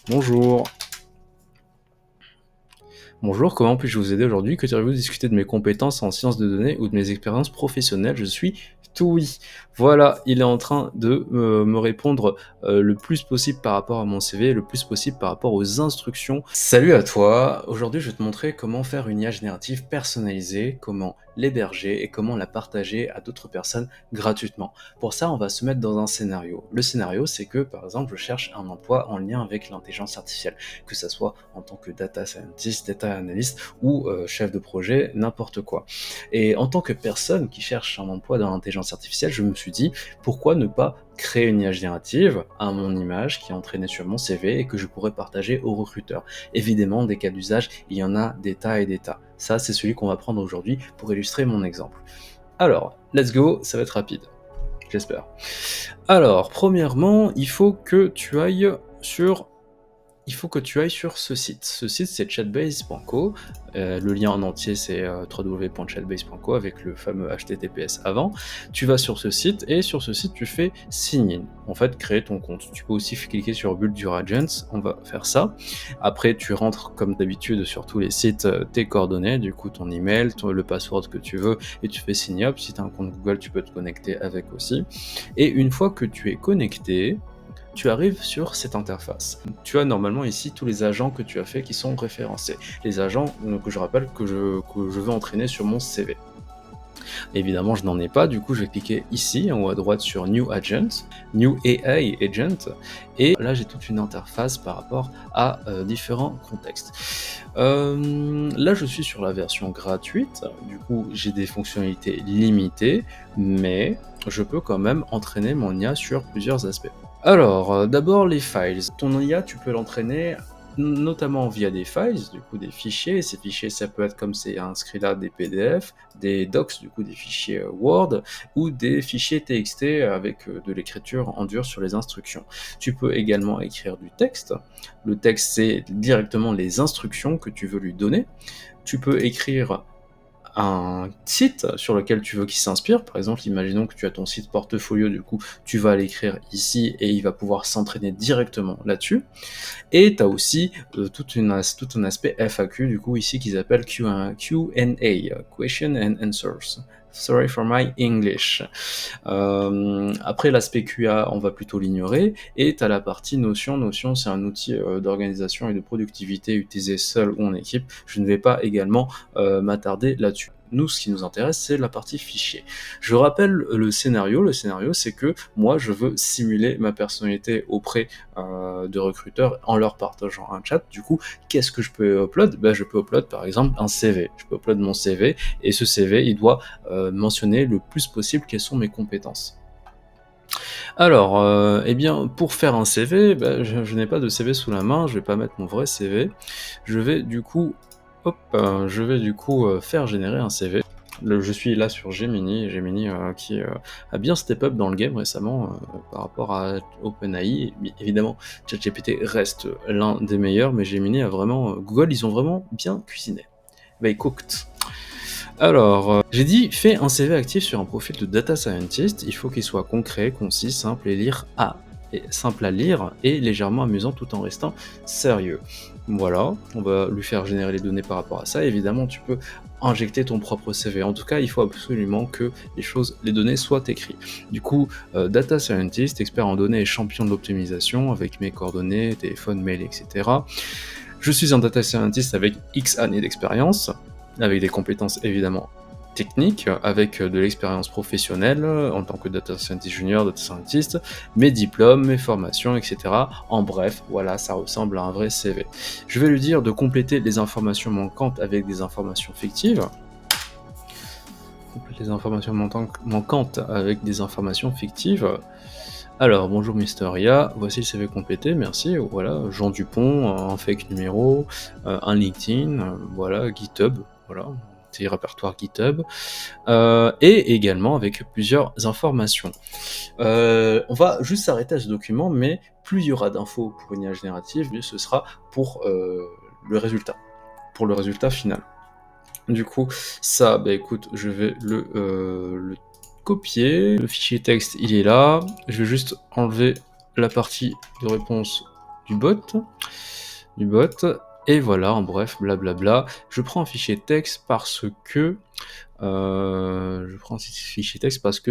Bonjour. Bonjour, comment puis-je vous aider aujourd'hui? Que diriez-vous discuter de mes compétences en sciences de données ou de mes expériences professionnelles? Je suis tout oui. Voilà, il est en train de me répondre le plus possible par rapport à mon CV, le plus possible par rapport aux instructions. Salut à toi, aujourd'hui je vais te montrer comment faire une IA générative personnalisée, comment l'héberger et comment la partager à d'autres personnes gratuitement. Pour ça, on va se mettre dans un scénario. Le scénario, c'est que par exemple, je cherche un emploi en lien avec l'intelligence artificielle, que ça soit en tant que data scientist, data analyst ou chef de projet, n'importe quoi. Et en tant que personne qui cherche un emploi dans l'intelligence artificielle, je me suis dit, pourquoi ne pas créer une IA générative à mon image qui est entraînée sur mon CV et que je pourrais partager aux recruteurs. Évidemment, des cas d'usage, il y en a des tas et des tas. Ça, c'est celui qu'on va prendre aujourd'hui pour illustrer mon exemple. Alors, let's go, ça va être rapide. J'espère. Alors, premièrement, il faut que tu ailles sur ce site. Ce site, c'est chatbase.co. Le lien en entier, c'est www.chatbase.co avec le fameux HTTPS avant. Tu vas sur ce site et sur ce site, tu fais sign in. En fait, créer ton compte. Tu peux aussi cliquer sur Build Your Agents. On va faire ça. Après, tu rentres comme d'habitude sur tous les sites tes coordonnées, du coup ton email, le password que tu veux et tu fais sign up. Si tu as un compte Google, tu peux te connecter avec aussi. Et une fois que tu es connecté, tu arrives sur cette interface. Tu as normalement ici tous les agents que tu as fait qui sont référencés. Les agents que je rappelle que je veux entraîner sur mon CV. Évidemment, je n'en ai pas, du coup, je vais cliquer ici, en haut à droite sur New Agent, New AI Agent, et là, j'ai toute une interface par rapport à différents contextes. Là, je suis sur la version gratuite, du coup, j'ai des fonctionnalités limitées, mais je peux quand même entraîner mon IA sur plusieurs aspects. Alors, d'abord les files. Ton IA, tu peux l'entraîner notamment via des files, du coup des fichiers. Et ces fichiers, ça peut être comme c'est inscrit là des PDF, des docs, du coup des fichiers Word, ou des fichiers TXT avec de l'écriture en dur sur les instructions. Tu peux également écrire du texte. Le texte, c'est directement les instructions que tu veux lui donner. Tu peux écrire un site sur lequel tu veux qu'il s'inspire. Par exemple, imaginons que tu as ton site portfolio, du coup, tu vas l'écrire ici et il va pouvoir s'entraîner directement là-dessus. Et tu as aussi tout un aspect FAQ, du coup, ici qu'ils appellent Q&A, Question and Answers. Sorry for my English. Après l'aspect QA, on va plutôt l'ignorer. Et tu as la partie Notion. Notion, c'est un outil d'organisation et de productivité utilisé seul ou en équipe. Je ne vais pas également m'attarder là-dessus. Nous, ce qui nous intéresse, c'est la partie fichier. Je rappelle le scénario. Le scénario, c'est que moi, je veux simuler ma personnalité auprès de recruteurs en leur partageant un chat. Du coup, qu'est-ce que je peux upload? Je peux upload, par exemple, un CV. Je peux upload mon CV, et ce CV, il doit mentionner le plus possible quelles sont mes compétences. Alors, eh bien, pour faire un CV, je n'ai pas de CV sous la main, je vais pas mettre mon vrai CV. Je vais du coup, faire générer un CV. Je suis là sur Gemini, qui a bien step up dans le game récemment par rapport à OpenAI. Évidemment, ChatGPT reste l'un des meilleurs, mais Gemini a vraiment, Google, ils ont vraiment bien cuisiné. They cooked. Alors, j'ai dit, fais un CV actif sur un profil de data scientist. Il faut qu'il soit concret, concis, simple à lire et légèrement amusant tout en restant sérieux. Voilà, on va lui faire générer les données par rapport à ça. Évidemment, tu peux injecter ton propre CV. En tout cas, il faut absolument que les données soient écrites. Du coup, data scientist, expert en données et champion de l'optimisation avec mes coordonnées, téléphone, mail, etc. Je suis un data scientist avec X années d'expérience, avec des compétences évidemment techniques, avec de l'expérience professionnelle en tant que data scientist junior, data scientist, mes diplômes, mes formations, etc. En bref, voilà, ça ressemble à un vrai CV. Je vais lui dire de compléter les informations manquantes avec des informations fictives. Les informations manquantes avec des informations fictives. Alors, bonjour Mysteria, voici le CV complété, merci. Voilà, Jean Dupont, un fake numéro, un LinkedIn, voilà, GitHub, voilà, petit répertoire GitHub, et également avec plusieurs informations. On va juste s'arrêter à ce document, mais plus il y aura d'infos pour une IA générative, mieux ce sera pour le résultat final. Du coup, ça, écoute, je vais le copier. Le fichier texte, il est là. Je vais juste enlever la partie de réponse du bot. du bot. Et voilà, en bref, blablabla. Je prends un fichier texte parce que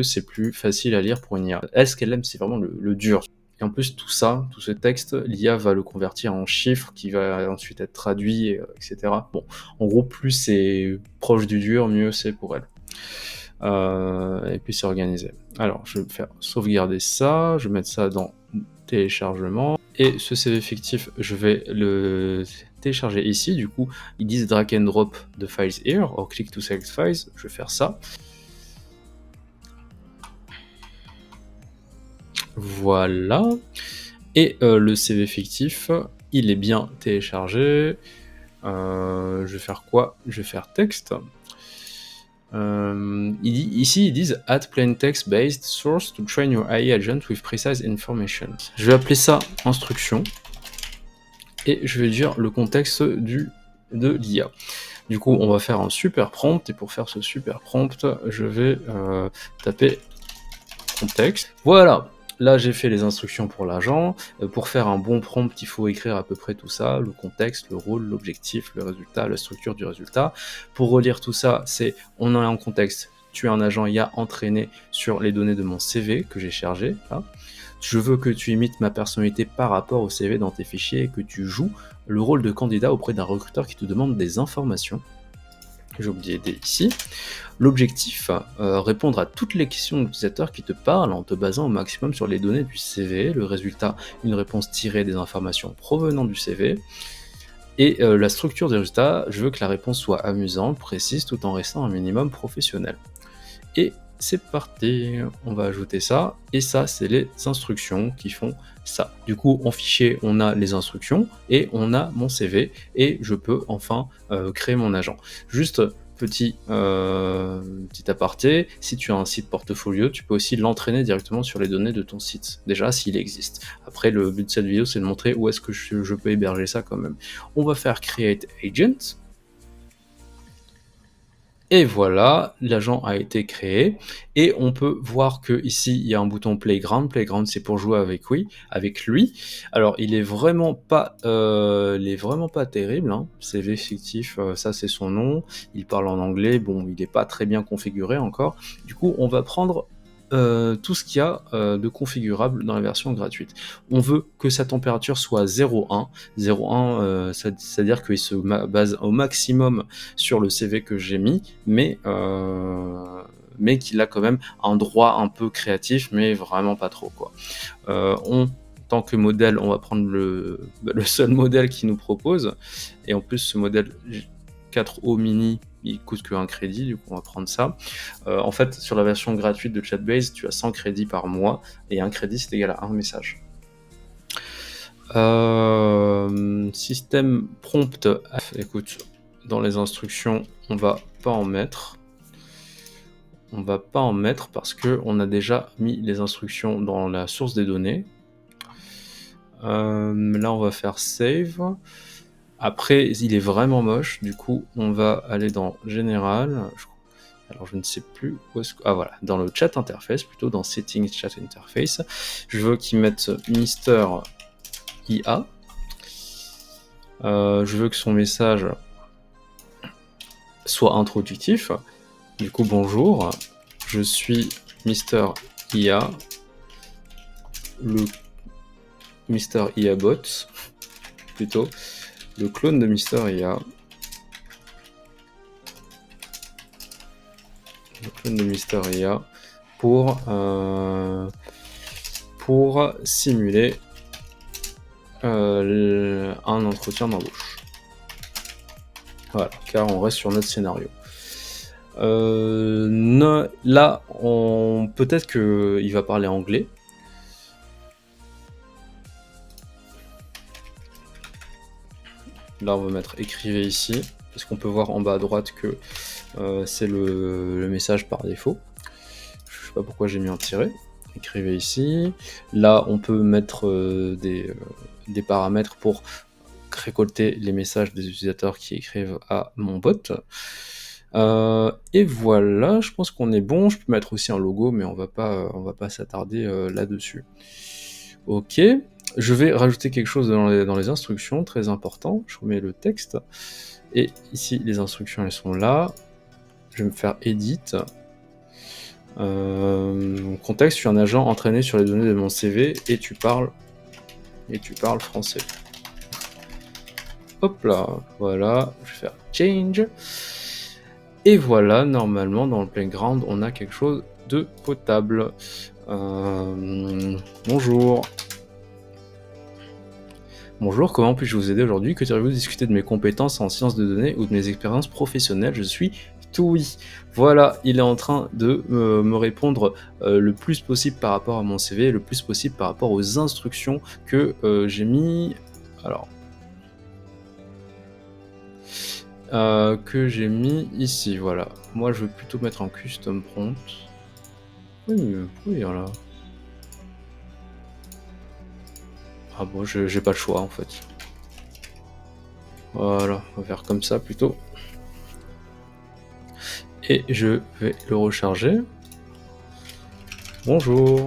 c'est plus facile à lire pour une IA. Elle, ce qu'elle aime, c'est vraiment le dur. Et en plus, tout ce texte, l'IA va le convertir en chiffres qui va ensuite être traduit, etc. Bon, en gros, plus c'est proche du dur, mieux c'est pour elle. Et puis c'est organisé. Alors, je vais faire sauvegarder ça, je vais mettre ça dans téléchargement. Et ce CV fictif, je vais le télécharger ici. Du coup, ils disent drag and drop the files here, or click to select files. Je vais faire ça. Voilà. Et le CV fictif, il est bien téléchargé. Je vais faire quoi? Je vais faire texte. Ici, ils disent add plain text based source to train your AI agent with precise information. Je vais appeler ça instruction et je vais dire le contexte de l'IA. Du coup, on va faire un super prompt et pour faire ce super prompt, je vais taper contexte. Voilà. Là, j'ai fait les instructions pour l'agent. Pour faire un bon prompt, il faut écrire à peu près tout ça, le contexte, le rôle, l'objectif, le résultat, la structure du résultat. Pour relire tout ça, c'est on est en contexte. Tu es un agent IA entraîné sur les données de mon CV que j'ai chargé. Là. Je veux que tu imites ma personnalité par rapport au CV dans tes fichiers et que tu joues le rôle de candidat auprès d'un recruteur qui te demande des informations. J'ai oublié des ici. L'objectif, répondre à toutes les questions d'utilisateurs qui te parlent en te basant au maximum sur les données du CV. Le résultat, une réponse tirée des informations provenant du CV. Et la structure des résultats, je veux que la réponse soit amusante, précise, tout en restant un minimum professionnel. Et c'est parti, on va ajouter ça, et ça c'est les instructions qui font ça. Du coup en fichier on a les instructions et on a mon CV et je peux enfin créer mon agent. Juste petit aparté, si tu as un site portfolio, tu peux aussi l'entraîner directement sur les données de ton site, déjà s'il existe. Après le but de cette vidéo c'est de montrer où est-ce que je peux héberger ça quand même. On va faire create agent. Et voilà, l'agent a été créé et on peut voir que ici il y a un bouton Playground. Playground c'est pour jouer avec lui. Alors il est vraiment pas terrible. Hein. CV fictif, ça c'est son nom. Il parle en anglais. Bon, il est pas très bien configuré encore. Du coup, on va prendre tout ce qu'il y a de configurable dans la version gratuite. On veut que sa température soit 0,1. 0,1, c'est-à-dire qu'il se base au maximum sur le CV que j'ai mis, mais qu'il a quand même un droit un peu créatif, mais vraiment pas trop, quoi. Tant que modèle, on va prendre le seul modèle qu'il nous propose, et en plus ce modèle 4O mini, il coûte que 1 crédit, du coup on va prendre ça. En fait, sur la version gratuite de Chatbase, tu as 100 crédits par mois, et 1 crédit c'est égal à 1 message. Système prompt, écoute, dans les instructions, on va pas en mettre. On va pas en mettre parce que on a déjà mis les instructions dans la source des données. Là, on va faire save. Après, il est vraiment moche. Du coup, on va aller dans Général. Alors, je ne sais plus où est-ce que... Ah, voilà. Dans le chat interface, plutôt dans Settings Chat Interface. Je veux qu'il mette Mister IA. Je veux que son message soit introductif. Du coup, bonjour. Je suis Mister IA. Le Mister IA Bot. Plutôt. Le clone de Mister IA. Le clone de Mister IA pour simuler un entretien d'embauche. Voilà, car on reste sur notre scénario. Là, peut-être qu'il va parler anglais. Là, on va mettre écrivez ici, parce qu'on peut voir en bas à droite que c'est le message par défaut. Je sais pas pourquoi j'ai mis un tiret. Écrivez ici. Là, on peut mettre des paramètres pour récolter les messages des utilisateurs qui écrivent à mon bot. Et voilà, je pense qu'on est bon. Je peux mettre aussi un logo, mais on va pas s'attarder là-dessus. Ok, Je vais rajouter quelque chose dans les instructions, très important. Je remets le texte. Et ici, les instructions, elles sont là. Je vais me faire edit. Contexte, je suis un agent entraîné sur les données de mon CV et tu parles français. Hop là, voilà, je vais faire change. Et voilà, normalement, dans le playground, on a quelque chose de potable. Bonjour. Bonjour, comment puis-je vous aider aujourd'hui? Que diriez-vous discuter de mes compétences en sciences de données ou de mes expériences professionnelles? Je suis TOUI. Voilà, il est en train de me répondre le plus possible par rapport à mon CV, le plus possible par rapport aux instructions que j'ai mis. Alors, que j'ai mis ici, voilà. Moi, je veux plutôt mettre en custom prompt. Oui, voilà. Ah bon, j'ai pas le choix en fait. Voilà, on va faire comme ça plutôt. Et je vais le recharger. Bonjour.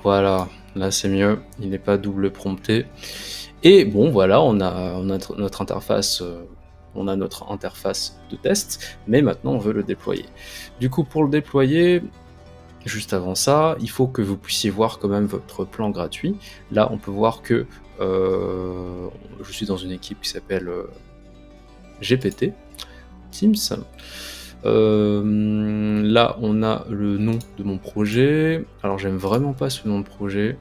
Voilà, là c'est mieux, il n'est pas double prompté. Et bon voilà, on a notre interface, on a notre interface de test, mais maintenant on veut le déployer. Du coup, pour le déployer, juste avant ça, il faut que vous puissiez voir quand même votre plan gratuit. Là, on peut voir que je suis dans une équipe qui s'appelle GPT Teams. Là, on a le nom de mon projet. Alors, j'aime vraiment pas ce nom de projet.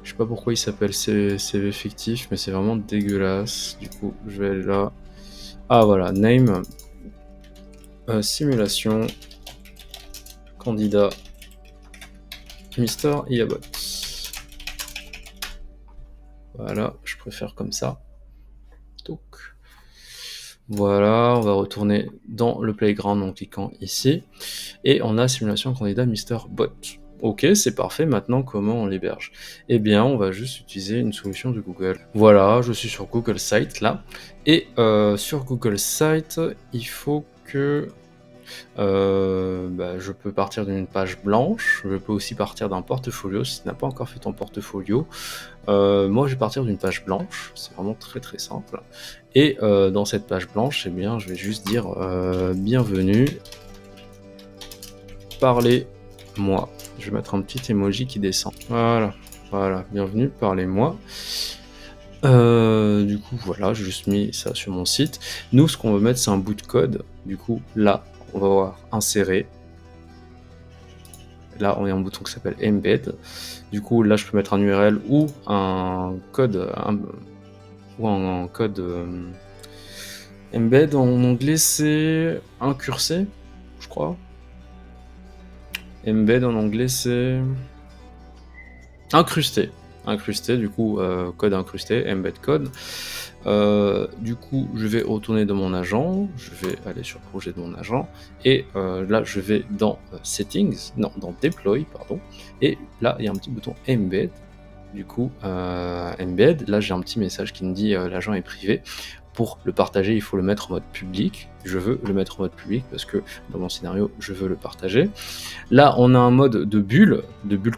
Je sais pas pourquoi il s'appelle CV fictif, mais c'est vraiment dégueulasse. Du coup, je vais aller là. Ah voilà, name, simulation, candidat, Mister Iabot. Voilà, je préfère comme ça. Donc, voilà, on va retourner dans le playground en cliquant ici. Et on a simulation candidat Mister Bot. Ok, c'est parfait. Maintenant, comment on l'héberge? Eh bien, on va juste utiliser une solution de Google. Voilà, je suis sur Google Site là. Et sur Google Site, il faut que je peux partir d'une page blanche. Je peux aussi partir d'un portfolio si tu n'as pas encore fait ton portfolio. Moi, je vais partir d'une page blanche. C'est vraiment très très simple. Et dans cette page blanche, eh bien, je vais juste dire bienvenue. Parlez-moi. Je vais mettre un petit emoji qui descend. Voilà, bienvenue, parlez-moi. Du coup, voilà, j'ai juste mis ça sur mon site. Nous, ce qu'on veut mettre, c'est un bout de code. Du coup, là, on va voir insérer. Là, on a un bouton qui s'appelle embed. Du coup, là, je peux mettre un URL ou un code, embed en anglais, c'est incursé, je crois. Embed en anglais, c'est incrusté. Incrusté, du coup, code incrusté, embed code. Du coup, je vais retourner dans mon agent, je vais aller sur le projet de mon agent, et là, je vais dans Settings, non, dans Deploy, pardon, et là, il y a un petit bouton Embed. Du coup, Embed, là, j'ai un petit message qui me dit l'agent est privé. Pour le partager, il faut le mettre en mode public. Je veux le mettre en mode public parce que dans mon scénario, je veux le partager. Là, on a un mode de bulle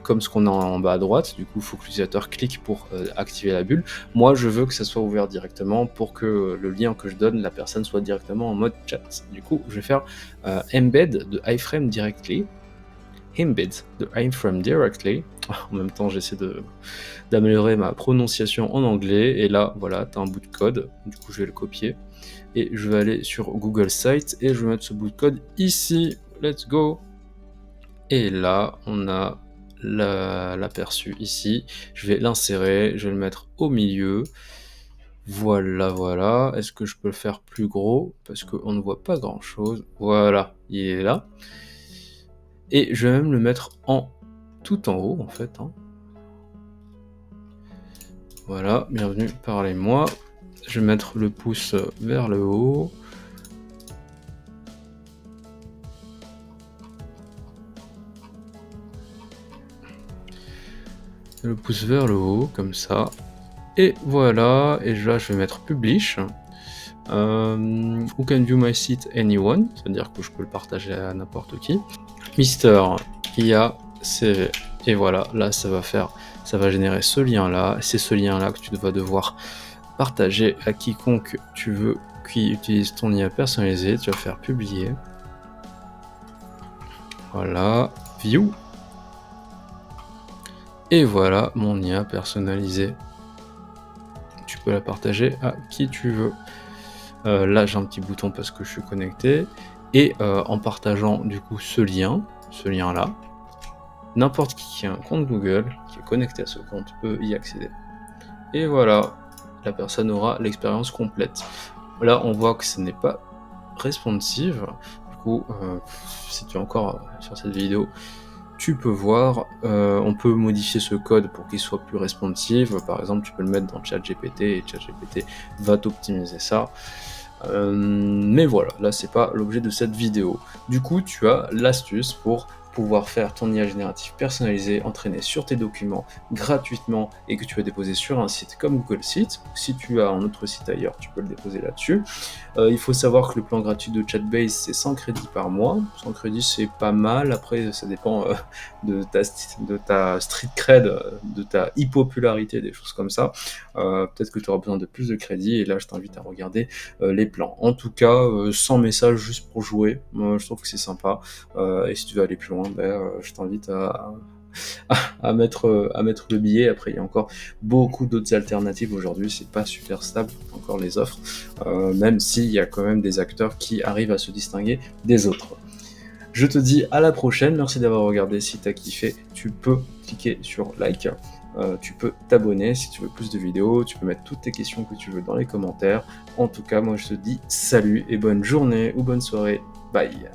comme ce qu'on a en bas à droite. Du coup, il faut que l'utilisateur clique pour activer la bulle. Moi, je veux que ça soit ouvert directement pour que le lien que je donne, la personne soit directement en mode chat. Du coup, je vais faire embed de iframe directly. Embed de iframe directly. En même temps, j'essaie d'améliorer ma prononciation en anglais. Et là, voilà, tu as un bout de code. Du coup, je vais le copier. Et je vais aller sur Google Site et je vais mettre ce bout de code ici. Let's go! Et là, on a l'aperçu ici. Je vais l'insérer, je vais le mettre au milieu. Voilà. Est-ce que je peux le faire plus gros? Parce qu'on ne voit pas grand-chose. Voilà, il est là. Et je vais même le mettre tout en haut, en fait. Voilà, bienvenue, parlez-moi. Je vais mettre le pouce vers le haut. Le pouce vers le haut, comme ça. Et voilà, et là je vais mettre Publish. Who can view my site anyone, c'est-à-dire que je peux le partager à n'importe qui. Mister Ia CV. Et voilà, là ça va générer ce lien-là. C'est ce lien-là que tu vas devoir partager à quiconque tu veux qui utilise ton IA personnalisé. Tu vas faire publier. Voilà, view. Et voilà mon IA personnalisée. Tu peux la partager à qui tu veux. Là j'ai un petit bouton parce que je suis connecté. Et en partageant du coup ce lien-là, n'importe qui a un compte Google, qui est connecté à ce compte, peut y accéder. Et voilà, la personne aura l'expérience complète. Là, on voit que ce n'est pas responsive. Du coup, si tu es encore sur cette vidéo, tu peux voir, on peut modifier ce code pour qu'il soit plus responsive. Par exemple, tu peux le mettre dans ChatGPT et ChatGPT va t'optimiser ça. Mais voilà, là c'est pas l'objet de cette vidéo. Du coup, tu as l'astuce pour pouvoir faire ton IA génératif personnalisé, entraîné sur tes documents gratuitement et que tu vas déposer sur un site comme Google Sheets. Si tu as un autre site ailleurs, tu peux le déposer là-dessus. Il faut savoir que le plan gratuit de Chatbase, c'est 100 crédits par mois. 100 crédits, c'est pas mal. Après, ça dépend de ta street cred, de ta e-popularité, des choses comme ça. Peut-être que tu auras besoin de plus de crédits. Et là, je t'invite à regarder les plans. En tout cas, 100 messages juste pour jouer. Je trouve que c'est sympa. Et si tu veux aller plus loin, je t'invite à mettre le billet. Après, il y a encore beaucoup d'autres alternatives aujourd'hui. C'est pas super stable encore les offres, même s'il y a quand même des acteurs qui arrivent à se distinguer des autres. Je te dis à la prochaine. Merci d'avoir regardé. Si tu as kiffé, tu peux cliquer sur like. Tu peux t'abonner si tu veux plus de vidéos. Tu peux mettre toutes tes questions que tu veux dans les commentaires. En tout cas, moi je te dis salut et bonne journée ou bonne soirée. Bye.